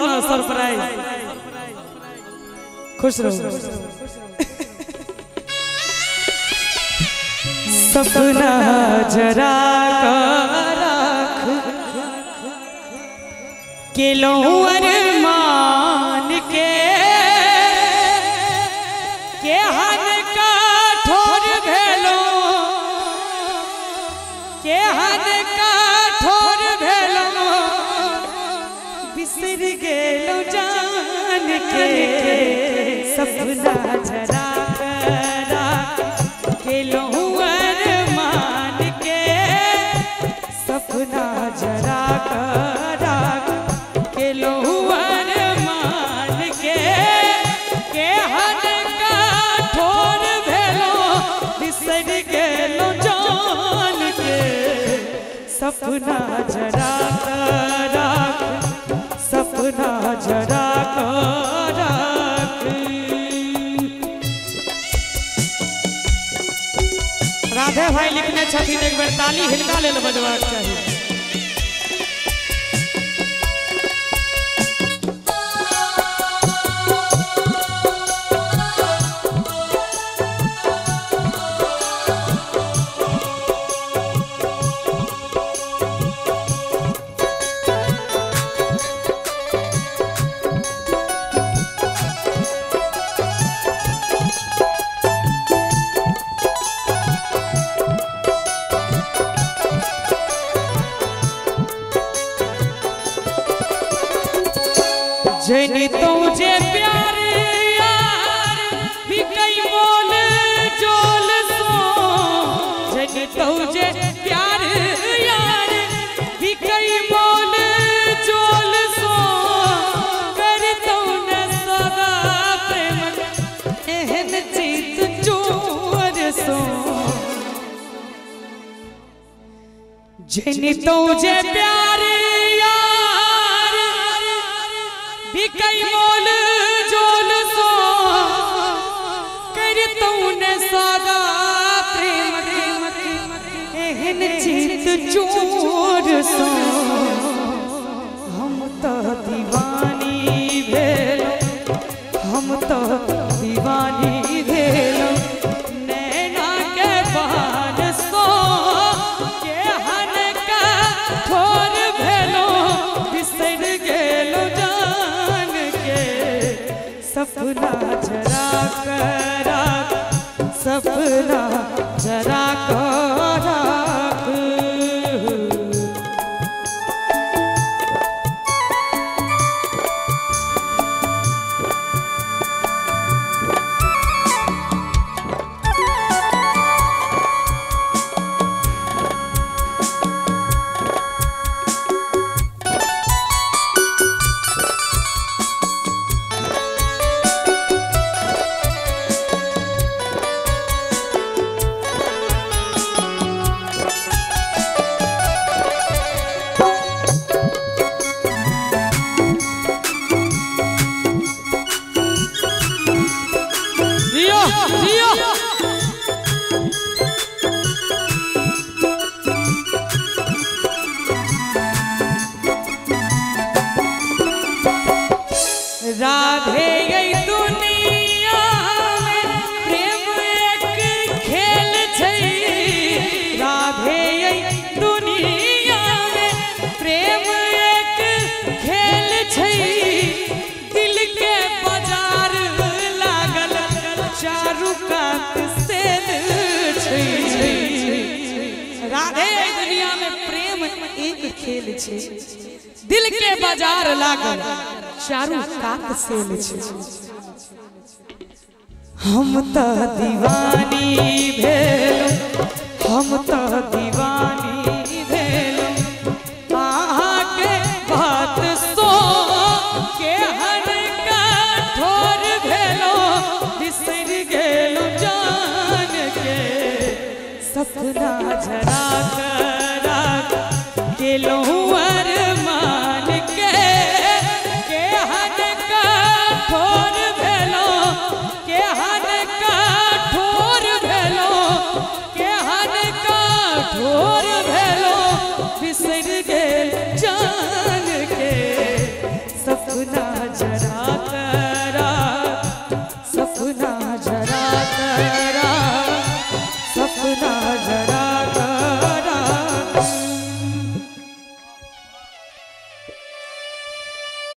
ना सरप्राइज। खुश रहो। सपना जरा रख के लो अरमान के हन का ठोर भेलो के हन का ठोर भेलो बिसर गेलो जान के सपना जरा के लो अरमान के सपना जरा के लो अरमान के हन का ठोर भेलो बिसर गेलो जान के सपना जरा सपना जरा राधे भाई लिखने छथिन एक बेर ताली हिलका लेल बजबाक चाहिए। जनी तुझे प्यार यार बिकई मोल जोल सो जनी तुझे प्यार यार बिकई मोल जोल सो कर तू न सदा प्रेम एहन चीत चोर सो जनी तुझे प्यार बिकई मोल जोल सो कर तूने सादा प्रेम एहन चीत चोर सो हम तो दीवानी भेलो हम तो दीवानी भेलो नैना के बाल सो के हन का ठोर भेलो बिसर गेलो सपना जरा सपना जरा राधे यही दुनिया में प्रेम एक खेल छै राधे यही दुनिया में प्रेम एक खेल छै दिल के बाजार लागल चारू कात से छै राधे यही दुनिया में प्रेम एक खेल छै दिल के बाजार लागल चारू कात सेल छै हम तो दीवानी भेलो हम तो दीवानी भेलो आहाँ के बात सो के हन का ठोर भेलो बिसर गेलो जान के सपना जरा के लो अरमान के हन का ठोर भेलो के हन का ठोर भेलो के हन का ठोर भेलो बिसर गेल जान के सपना जरात